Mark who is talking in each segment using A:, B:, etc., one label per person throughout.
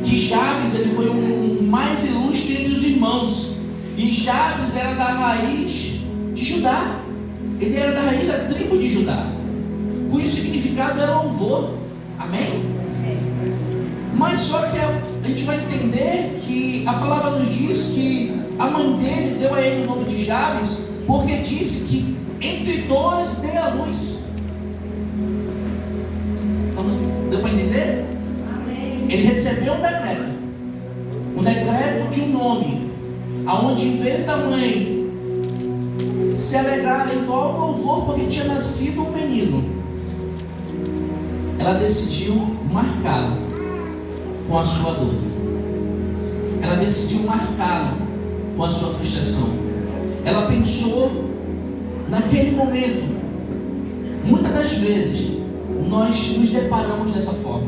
A: que Jabes ele foi o mais ilustre entre os irmãos. E Jabes era da raiz de Judá. Ele era da raiz da tribo de Judá, cujo significado é louvor. Amém? Mas só que a gente vai entender que a palavra nos diz que a mãe dele deu a ele o nome de Jabes, porque disse que entre dores dê a luz. Deu para entender?
B: Amém.
A: Ele recebeu um decreto de um nome, aonde em vez da mãe se alegrar em igual louvor porque tinha nascido um menino, ela decidiu marcá-lo com a sua dor. Ela decidiu marcá-lo com a sua frustração. Ela pensou naquele momento. Muitas das vezes nós nos deparamos dessa forma.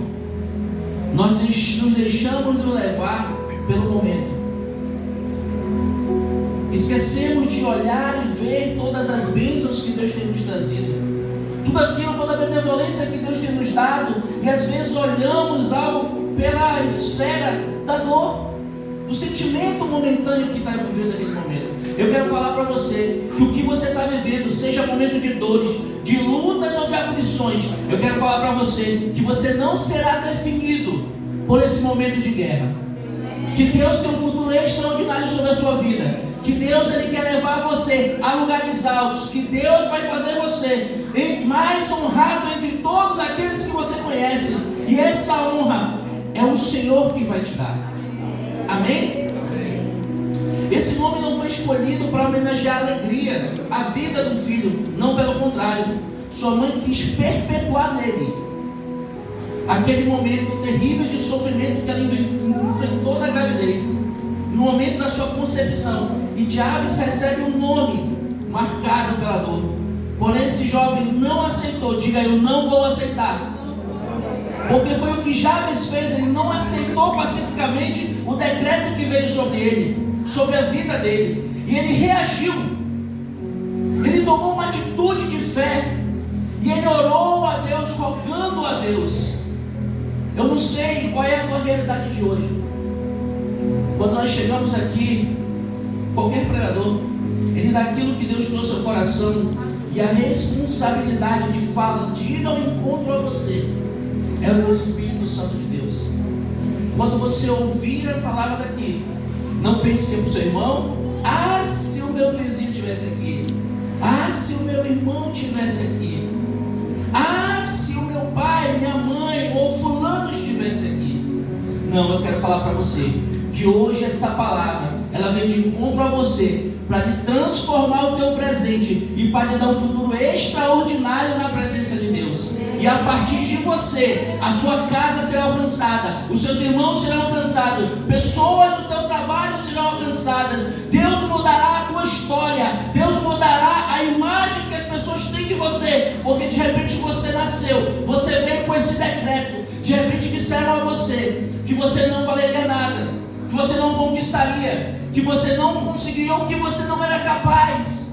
A: Nós nos deixamos nos levar pelo momento. Esquecemos de olhar e ver todas as bênçãos que Deus tem nos trazido, tudo aquilo, toda a benevolência que Deus tem nos dado, e às vezes olhamos algo pela esfera da dor, do sentimento momentâneo que está vivendo naquele momento. Eu quero falar para você que o que você está vivendo, seja momento de dores, de lutas ou de aflições, eu quero falar para você que você não será definido por esse momento de guerra. Que Deus tem um futuro extraordinário sobre a sua vida. Que Deus ele quer levar você a lugares altos. Que Deus vai fazer você mais honrado entre todos aqueles que você conhece. E essa honra é o Senhor que vai te dar. Amém? Esse nome não foi escolhido para homenagear a alegria, a vida do filho. Não, pelo contrário. Sua mãe quis perpetuar nele aquele momento terrível de sofrimento que ela enfrentou na gravidez, no momento da sua concepção. E Jabes recebe um nome marcado pela dor. Porém esse jovem não aceitou. Diga: eu não vou aceitar. Porque foi o que Jabes fez. Ele não aceitou pacificamente o decreto que veio sobre ele, sobre a vida dele. E ele reagiu. Ele tomou uma atitude de fé. E ele orou a Deus, rogando a Deus. Eu não sei qual é a tua realidade de hoje. Quando nós chegamos aqui, qualquer pregador, ele dá aquilo que Deus trouxe ao coração, e a responsabilidade de fala, de ir ao encontro a você, é o Espírito Santo de Deus. Quando você ouvir a palavra daqui, não pense que é para o seu irmão. Ah, se o meu vizinho estivesse aqui. Ah, se o meu irmão estivesse aqui. Ah, se o meu pai, minha mãe ou fulano estivesse aqui. Não, eu quero falar para você que hoje essa palavra, ela vem de encontro a você, para te transformar o teu presente e para te dar um futuro extraordinário na presença de Deus. E a partir de você, a sua casa será alcançada, os seus irmãos serão alcançados, pessoas do teu trabalho serão alcançadas. Deus mudará a tua história, Deus mudará a imagem que as pessoas têm de você, porque de repente você nasceu, você veio com esse decreto. De repente disseram a você que você não valeria nada, que você não conquistaria, que você não conseguiria, ou que você não era capaz,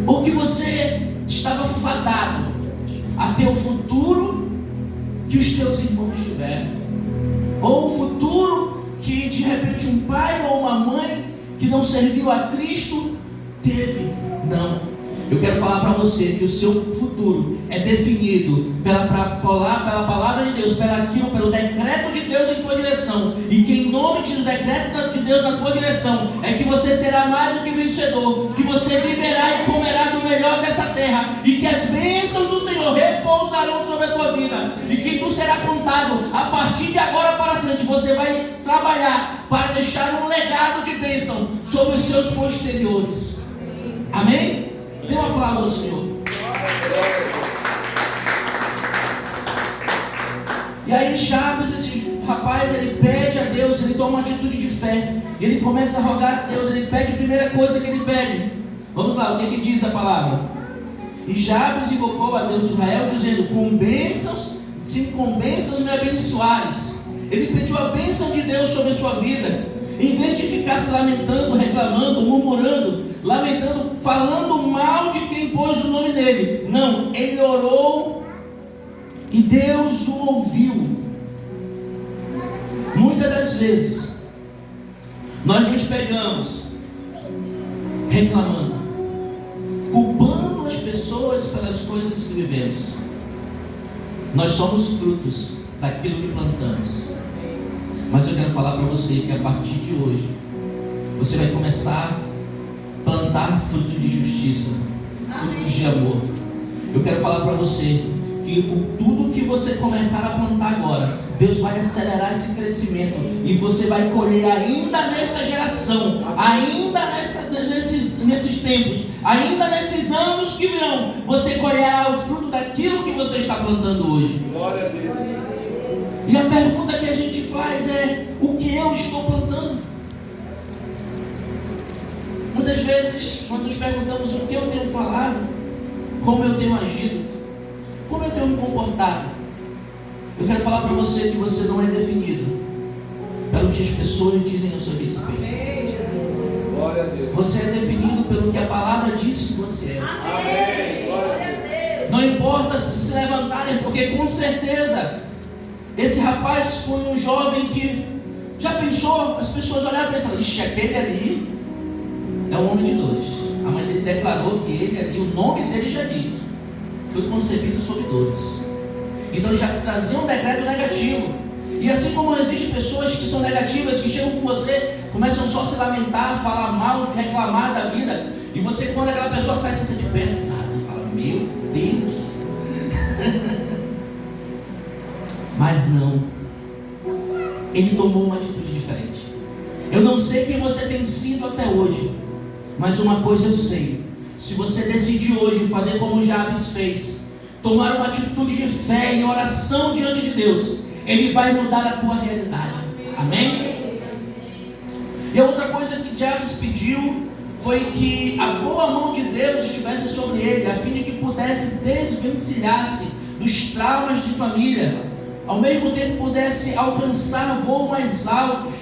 A: ou que você estava fadado a ter o futuro que os teus irmãos tiveram, ou o futuro que de repente um pai ou uma mãe que não serviu a Cristo teve. Não. Eu quero falar para você que o seu futuro é definido pela palavra de Deus, pelo decreto de Deus em tua direção. E que em nome do decreto de Deus na tua direção é que você será mais do que vencedor, que você viverá e comerá do melhor dessa terra, e que as bênçãos do Senhor repousarão sobre a tua vida, e que tu será contado a partir de agora para frente. Você vai trabalhar para deixar um legado de bênção sobre os seus posteriores. Amém? Dê um aplauso ao Senhor. E aí Jabes, esse rapaz, ele pede a Deus, ele toma uma atitude de fé, ele começa a rogar a Deus, ele pede a primeira coisa que ele pede. Vamos lá, o que diz a palavra? E Jabes invocou a Deus de Israel, dizendo: com bênçãos me abençoares. Ele pediu a bênção de Deus sobre a sua vida. Em vez de ficar se lamentando, reclamando, murmurando, lamentando, falando mal de quem pôs o nome nele. Não, ele orou e Deus o ouviu. vezes nós nos pegamos reclamando, culpando as pessoas pelas coisas que vivemos. Nós somos frutos daquilo que plantamos. Mas eu quero falar para você que a partir de hoje você vai começar a plantar frutos de justiça, frutos de amor. Eu quero falar para você que tudo que você começar a plantar agora, Deus vai acelerar esse crescimento e você vai colher ainda nesta geração, ainda nesses tempos, ainda nesses anos que virão, você colherá o fruto daquilo que você está plantando hoje.
B: Glória a Deus.
A: E a pergunta que a gente faz é: o que eu estou plantando? Muitas vezes, quando nos perguntamos o que eu tenho falado, como eu tenho agido, como eu tenho me comportado, eu quero falar para você que você não é definido pelo que as pessoas dizem ao seu respeito.
B: Glória a Deus.
A: Você é definido pelo que a palavra disse que você é.
B: Amém. Glória a Deus.
A: Não importa se levantarem, porque com certeza esse rapaz foi um jovem que já pensou, as pessoas olharam para ele e falaram: ixi, aquele ali é um homem de dores. A mãe dele declarou que ele ali, o nome dele já diz, foi concebido sob dores. Então ele já se trazia um decreto negativo. E assim como existem pessoas que são negativas, que chegam com você, começam só a se lamentar, falar mal, reclamar da vida, e você, quando aquela pessoa sai, você se sente pesado e fala: meu Deus. Mas não, ele tomou uma atitude diferente. Eu não sei quem você tem sido até hoje, mas uma coisa eu sei: se você decidir hoje fazer como Jabes fez, tomar uma atitude de fé em oração diante de Deus, Ele vai mudar a tua realidade. Amém? E a outra coisa que Jabes pediu foi que a boa mão de Deus estivesse sobre ele, a fim de que pudesse desvencilhar-se dos traumas de família, ao mesmo tempo pudesse alcançar voos mais altos.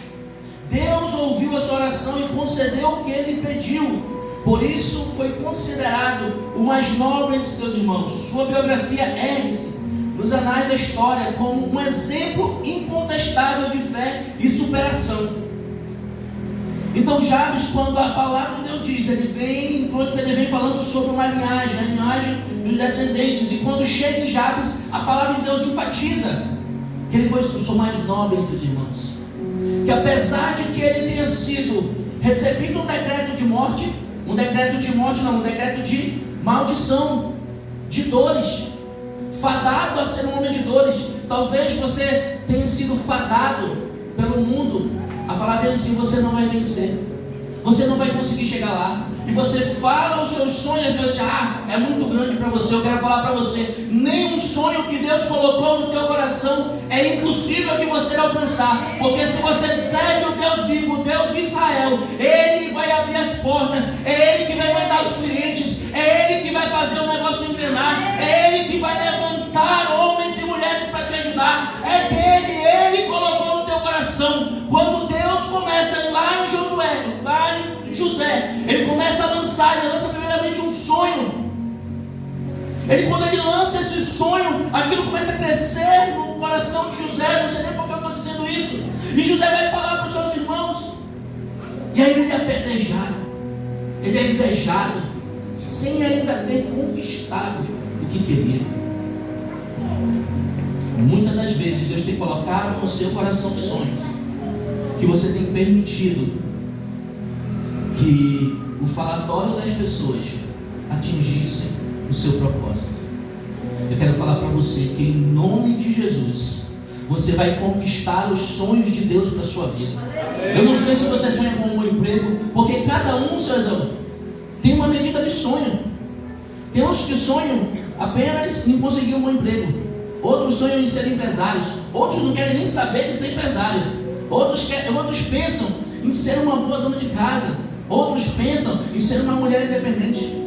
A: Deus ouviu a sua oração e concedeu o que ele pediu. Por isso foi considerado o mais nobre entre seus irmãos. Sua biografia ergue-se nos anais da história como um exemplo incontestável de fé e superação. Então Jabes, quando a palavra de Deus diz, ele vem falando sobre uma linhagem, a linhagem dos descendentes. E quando chega em Jabes, a palavra de Deus enfatiza que ele foi o mais nobre entre os irmãos. Que apesar de que ele tenha sido recebido um decreto de morte não, um decreto de maldição, de dores, fadado a ser um homem de dores. Talvez você tenha sido fadado pelo mundo a falar bem assim: você não vai vencer, você não vai conseguir chegar lá. E você fala os seus sonhos e você é muito grande para você. Eu quero falar para você: nenhum sonho que Deus colocou no teu coração é impossível de você alcançar, porque se você segue o Deus vivo, o Deus de Israel, Ele vai abrir as portas, é Ele que vai mandar os clientes, é Ele que vai fazer o negócio engrenar, é Ele que vai levantar homens e mulheres para te ajudar, é dele, Ele colocou no teu coração. Quando Deus começa lá em Josué, lá em José, Ele começa a lançar, Ele lança primeiramente um sonho. Quando ele lança esse sonho, aquilo começa a crescer no coração de José. Não sei nem por que eu estou dizendo isso. E José vai falar para os seus irmãos, e aí ele é apedrejado, ele é invejado, sem ainda ter conquistado o que queria. Muitas das vezes Deus tem colocado no seu coração sonhos que você tem permitido que o falatório das pessoas atingisse o seu propósito. Eu quero falar para você que em nome de Jesus você vai conquistar os sonhos de Deus para a sua vida. Eu não sei se você sonha com um emprego, porque cada um, senhor, tem uma medida de sonho. Tem uns que sonham apenas em conseguir um bom emprego, outros sonham em ser empresários, outros não querem nem saber de ser empresário, outros pensam em ser uma boa dona de casa, outros pensam em ser uma mulher independente.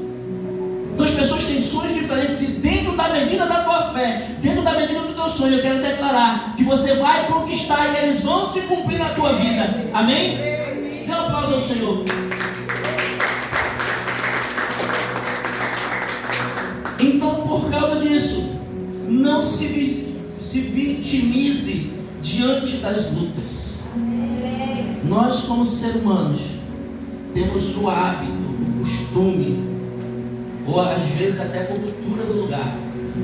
A: Então as pessoas têm sonhos diferentes, e dentro da medida da tua fé, dentro da medida do teu sonho, eu quero declarar que você vai conquistar e eles vão se cumprir na tua vida. Amém? Dê um aplauso ao Senhor. Então, por causa disso, não se vitimize diante das lutas. Nós, como seres humanos, temos o hábito, o costume, ou às vezes até a cultura do lugar,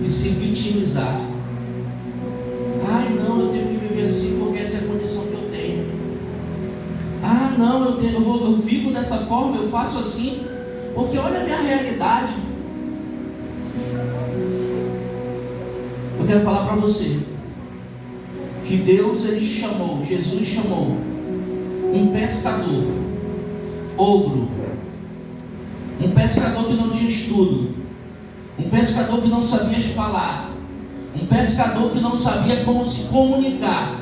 A: de se vitimizar. Ai, não, eu tenho que viver assim porque essa é a condição que eu tenho. Ah, não, eu vivo dessa forma, eu faço assim porque olha a minha realidade. Eu quero falar para você que Deus, Jesus chamou um pescador, ogro, um pescador que não tinha estudo, um pescador que não sabia falar, um pescador que não sabia como se comunicar.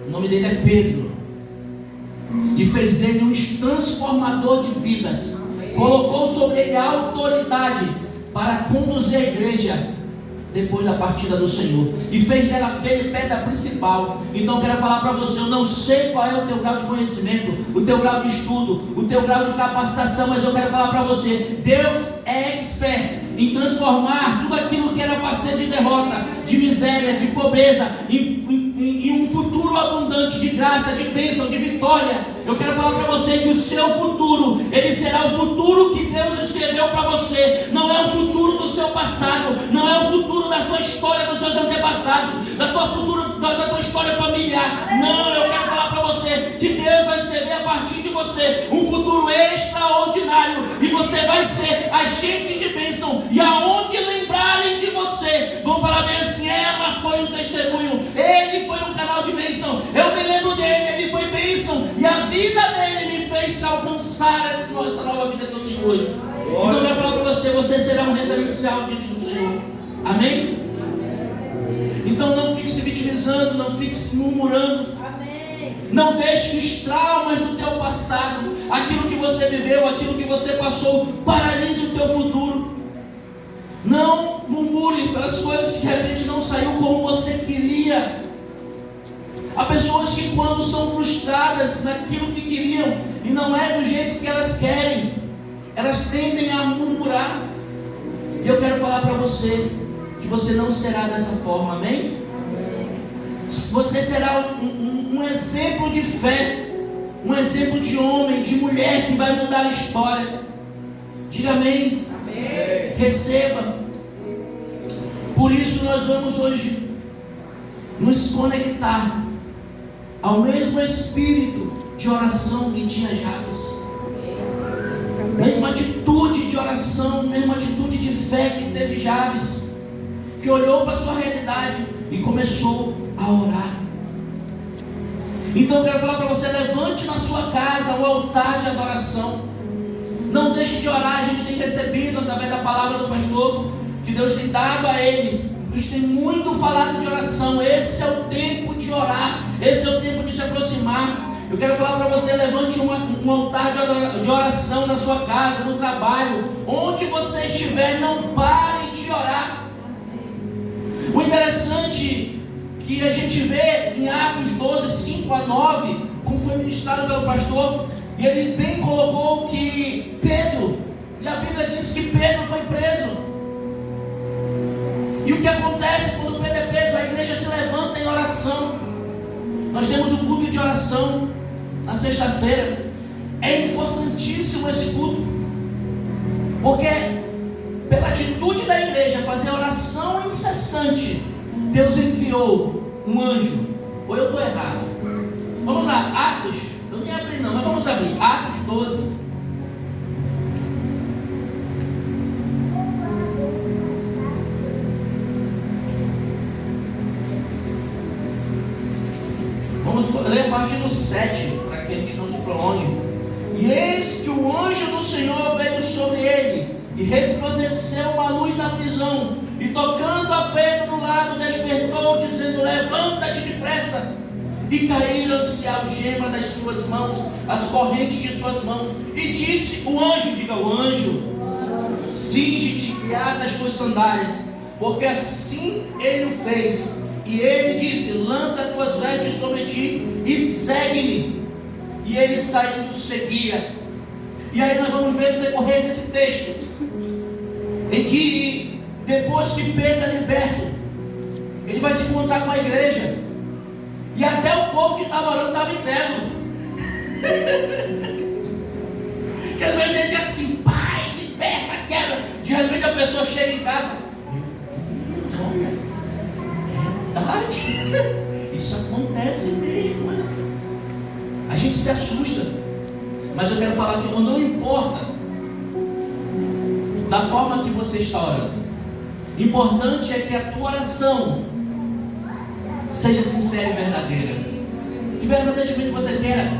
A: O nome dele é Pedro, e fez ele um transformador de vidas. Colocou sobre ele a autoridade para conduzir a igreja depois da partida do Senhor, e fez dele pedra principal. Então eu quero falar para você, eu não sei qual é o teu grau de conhecimento, o teu grau de estudo, o teu grau de capacitação, mas eu quero falar para você, Deus é expert em transformar tudo aquilo que era para ser de derrota, de miséria, de pobreza, em um futuro abundante de graça, de bênção, de vitória. Eu quero falar para você que o seu futuro, ele será o futuro que Deus escreveu para você. Não é o futuro do seu passado, não é o futuro da sua história, dos seus antepassados, da tua história familiar. Não, eu quero falar para você que Deus vai escrever a partir de você um futuro extraordinário, e você vai ser agente de bênção, e aonde lembrarem de você, vão falar bem assim: ela foi um testemunho, ele foi um canal de bênção, eu me lembro dele, ele foi bênção, e a vida dele me fez alcançar essa nova vida que eu tenho hoje. Então eu quero falar para você, você será um referencial diante do Senhor. Amém? Então não fique se vitimizando, não fique se murmurando. Não deixe que os traumas do teu passado, aquilo que você viveu, aquilo que você passou, paralise o teu futuro. Não murmure pelas coisas que de repente não saiu como você queria. Há pessoas que, quando são frustradas naquilo que queriam e não é do jeito que elas querem, elas tendem a murmurar. E eu quero falar para você que você não será dessa forma, amém? Você será um exemplo de fé, um exemplo de homem, de mulher que vai mudar a história. Diga amém. Amém. Receba. Por isso nós vamos hoje nos conectar ao mesmo espírito de oração que tinha Jabes. Mesma atitude de oração, mesma atitude de fé que teve Jabes, que olhou para a sua realidade e começou a orar. Então eu quero falar para você, levante na sua casa o altar de adoração. Não deixe de orar. A gente tem recebido através da palavra do pastor, que Deus tem dado a ele. Deus tem muito falado de oração. Esse é o tempo de orar, esse é o tempo de se aproximar. Eu quero falar para você, levante um altar de oração na sua casa, no trabalho, onde você estiver, não pare de orar. O interessante que a gente vê em Atos 12, 5 a 9, como foi ministrado pelo pastor, e ele bem colocou que Pedro, e a Bíblia diz que Pedro foi preso. E o que acontece quando Pedro é preso? A igreja se levanta em oração. Nós temos o culto de oração na sexta-feira. É importantíssimo esse culto, porque pela atitude da igreja fazer oração incessante, Deus enviou um anjo. Ou eu estou errado? Vamos lá, Atos, eu não ia abrir não, mas vamos abrir, Atos 12. Vamos ler a partir do 7, para que a gente não se prolongue. E eis que o anjo do Senhor veio sobre ele, e resplandeceu uma luz na prisão, e tocando a Pedro do lado, despertou, dizendo: levanta-te depressa. E caíram-se a algema das suas mãos, as correntes de suas mãos. E disse o anjo, diga o anjo: cinge-te e ata as tuas sandálias. Porque assim ele o fez. E ele disse: lança as tuas vestes sobre ti e segue-me. E ele saindo seguia. E aí nós vamos ver no decorrer desse texto, em que depois que Pedro é liberto, ele vai se encontrar com a igreja. E até o povo que estava orando estava incrédulo. Que às vezes a gente é assim, pai, liberta, quebra. De repente a pessoa chega em casa. Meu Deus, é verdade. Isso acontece mesmo, mano. A gente se assusta. Mas eu quero falar que não importa da forma que você está orando. Importante é que a tua oração seja sincera e verdadeira. Que verdadeiramente você queira.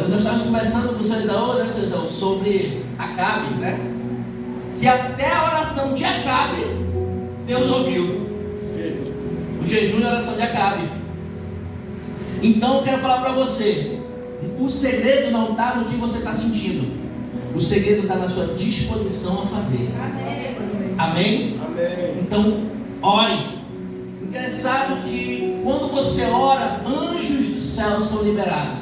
A: Nós estávamos conversando com o seu Esaú, né, seu Esaú, sobre Acabe, né? Que até a oração de Acabe, Deus ouviu. O jejum e a oração de Acabe. Então eu quero falar para você, o segredo não está no que você está sentindo. O segredo está na sua disposição a fazer. Amém? Amém? Então, ore. Interessado que quando você ora, anjos do céu são liberados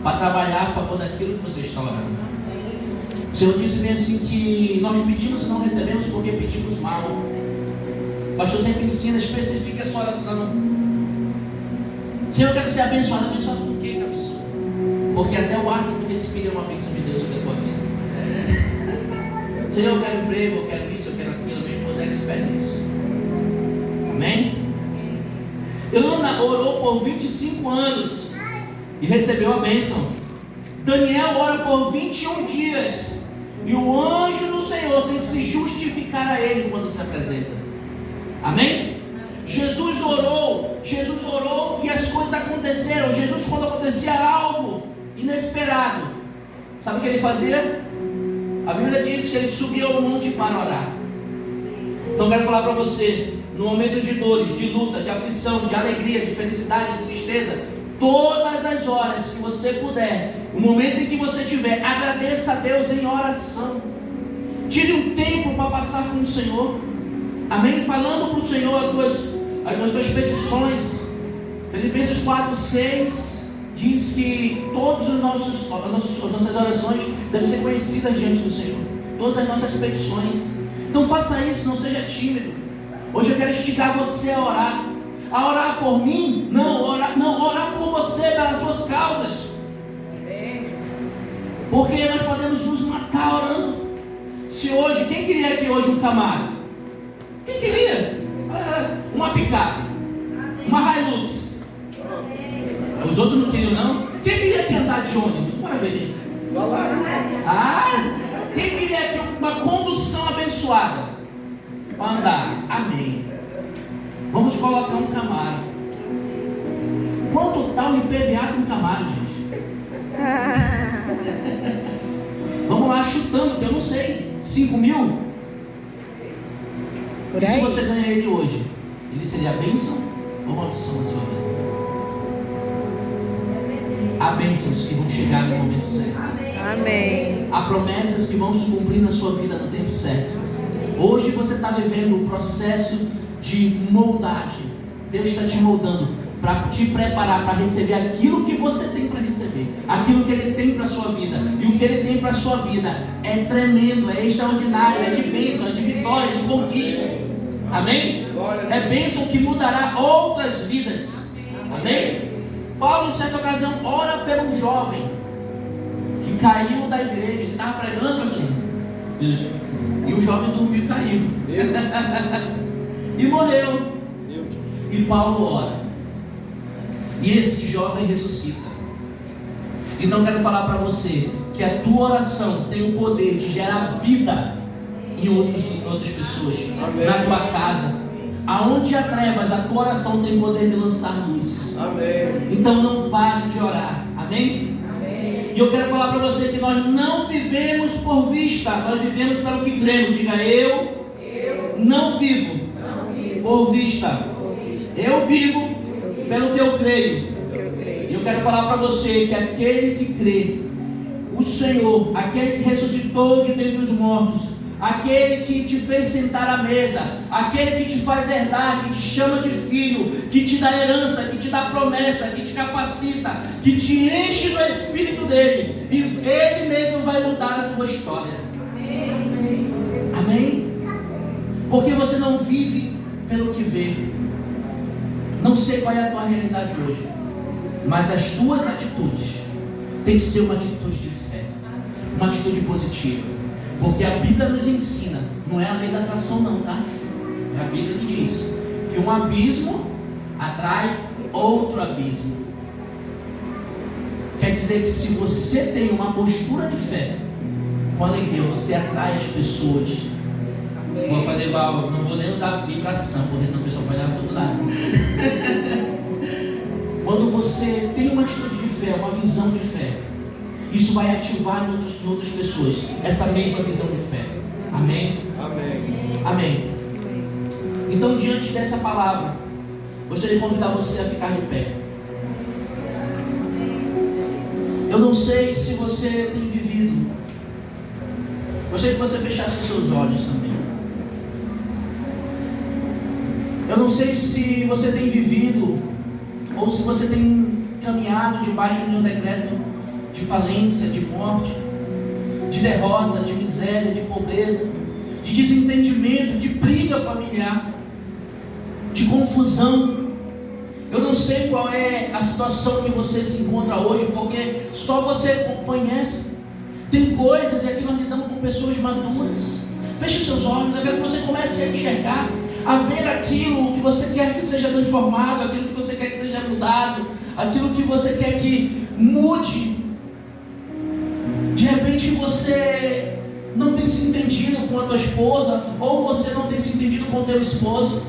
A: para trabalhar a favor daquilo que você está orando. O Senhor disse bem assim que nós pedimos e não recebemos porque pedimos mal. O pastor sempre ensina, especifica a sua oração. Senhor, eu quero ser abençoado. Abençoado por quê, cabeçudo? Porque até o ar que tu respiras é uma bênção de Deus sobre a tua vida. Senhor, eu quero emprego, eu quero isso, eu quero aquilo. Minha esposa é expert nisso. Amém? Ana orou por 25 anos e recebeu a bênção. Daniel ora por 21 dias e o anjo do Senhor tem que se justificar a ele quando se apresenta. Amém? Jesus orou e as coisas aconteceram. Jesus, quando acontecia algo inesperado, sabe o que ele fazia? A Bíblia diz que ele subia ao monte para orar. Então eu quero falar para você, no momento de dores, de luta, de aflição, de alegria, de felicidade, de tristeza, todas as horas que você puder, o momento em que você tiver, agradeça a Deus em oração. Tire um tempo para passar com o Senhor. Amém? Falando para o Senhor as tuas petições. Filipenses 4:6 diz que todas as nossas orações devem ser conhecidas diante do Senhor. Todas as nossas petições. Então faça isso, não seja tímido. Hoje eu quero instigar você a orar. A orar por mim? Não, orar por você, pelas suas causas. Porque nós podemos nos matar orando. Se hoje, quem queria aqui hoje um Camaro? Quem queria? Uma picape, uma Hilux. Os outros não queriam não? Quem queria aqui andar de ônibus? Bora ver. Quem queria aqui uma condução abençoada para andar? Amém. Vamos colocar um Camaro. Quanto está o IPVA com um Camaro, gente? Vamos lá, chutando, que eu não sei. 5 mil? E se você ganhar ele hoje, ele seria a bênção ou maldição na sua vida? Há bênçãos que vão chegar no momento certo.
C: Amém.
A: Há promessas que vão se cumprir na sua vida no tempo certo. Hoje você está vivendo um processo de moldagem. Deus está te moldando para te preparar para receber aquilo que você tem para receber, aquilo que Ele tem para a sua vida. E o que Ele tem para a sua vida é tremendo, é extraordinário, é de bênção, é de vitória, de conquista. Amém? É bênção que mudará outras vidas. Amém? Paulo, em certa ocasião, ora por um jovem que caiu da igreja. Ele estava pregando, pastor. E o jovem dormiu e caiu. E morreu. E Paulo ora. E esse jovem ressuscita. Então quero falar para você que a tua oração tem o poder de gerar vida em outras pessoas. Amém. Na tua casa. Aonde há trevas, a tua oração tem poder de lançar luz. Amém. Então não pare de orar. Amém? Amém. E eu quero falar para você que nós não vivemos por vista, nós vivemos pelo que cremos. Diga, eu não vivo por vista. Eu vivo pelo que eu creio. E eu quero falar para você que aquele que crê, o Senhor, aquele que ressuscitou de dentre os mortos, aquele que te fez sentar à mesa, aquele que te faz herdar, que te chama de filho, que te dá herança, que te dá promessa, que te capacita, que te enche do Espírito dele, e ele mesmo vai mudar a tua história. Amém? Amém? Porque você não vive pelo que vê. Não sei qual é a tua realidade hoje, Mas as tuas atitudes tem que ser uma atitude de fé, uma atitude positiva. Porque a Bíblia nos ensina, não é a lei da atração não, tá? É a Bíblia que diz que um abismo atrai outro abismo. Quer dizer que se você tem uma postura de fé, com alegria, você atrai as pessoas. Vou fazer igual, não vou nem usar vibração, porque senão a pessoa vai olhar para o outro lado. Quando você tem uma atitude de fé, uma visão de fé, isso vai ativar em outras pessoas essa mesma visão de fé. Amém?
B: Amém.
A: Amém. Então, diante dessa palavra, gostaria de convidar você a ficar de pé. Eu não sei se você tem vivido. Gostaria que você fechasse os seus olhos também. Eu não sei se você tem vivido ou se você tem caminhado debaixo de um decreto de falência, de morte, de derrota, de miséria, de pobreza, de desentendimento, de briga familiar, de confusão. Eu não sei qual é a situação que você se encontra hoje, porque só você conhece. Tem coisas, e aqui nós lidamos com pessoas maduras. Feche os seus olhos, eu quero que você comece a enxergar, a ver aquilo que você quer que seja transformado, aquilo que você quer que seja mudado, aquilo que você quer que mude. De repente você não tem se entendido com a tua esposa, ou você não tem se entendido com o teu esposo.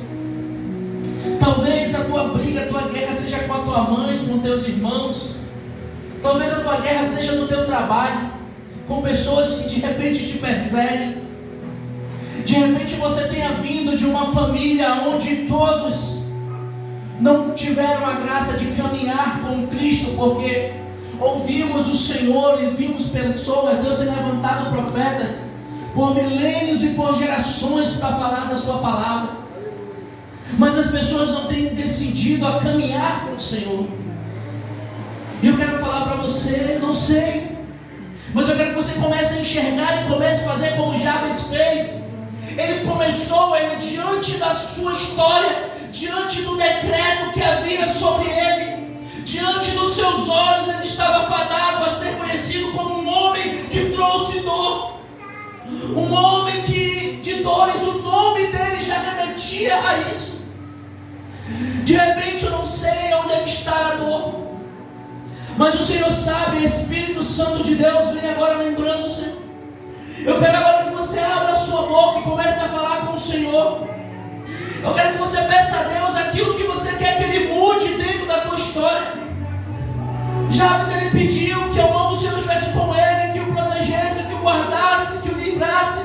A: Talvez a tua briga, a tua guerra seja com a tua mãe, com os teus irmãos. Talvez a tua guerra seja no teu trabalho, com pessoas que de repente te perseguem. De repente você tenha vindo de uma família onde todos não tiveram a graça de caminhar com Cristo, porque ouvimos o Senhor e vimos pessoas. Deus tem levantado profetas por milênios e por gerações para falar da sua palavra, mas as pessoas não têm decidido a caminhar com o Senhor. E eu quero falar para você, não sei, mas eu quero que você comece a enxergar e comece a fazer como Jabes fez. Ele começou, diante da sua história, diante do decreto que havia sobre ele, diante dos seus olhos, ele estava fadado a ser conhecido como um homem que trouxe dor, um homem que de dores, o nome dele já remetia a isso. De repente eu não sei onde é que está a dor, mas o Senhor sabe. Espírito Santo de Deus, vem agora lembrando-se. Eu quero agora que você abra a sua boca e comece a falar com o Senhor. Eu quero que você peça a Deus aquilo que você quer que Ele mude dentro da tua história. Jabes, ele pediu que a mão do Senhor estivesse com ele, que o protegesse, que o guardasse, que o livrasse.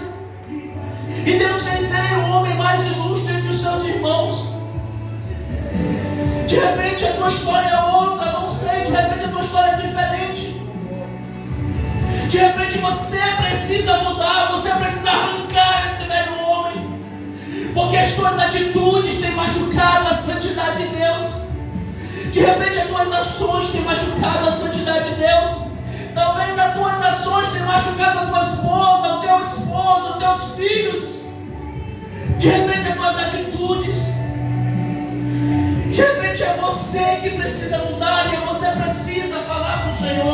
A: E Deus fez ele o homem mais ilustre entre os seus irmãos. De repente a tua história é outra, não sei, de repente a tua história é diferente. De repente você precisa mudar, você precisa arrancar esse velho homem, porque as tuas atitudes têm machucado a santidade de Deus. De repente as tuas ações têm machucado a santidade de Deus. Talvez as tuas ações tenham machucado a tua esposa, o teu esposo, os teus filhos. De repente as tuas atitudes. De repente é você que precisa mudar e você precisa falar com o Senhor.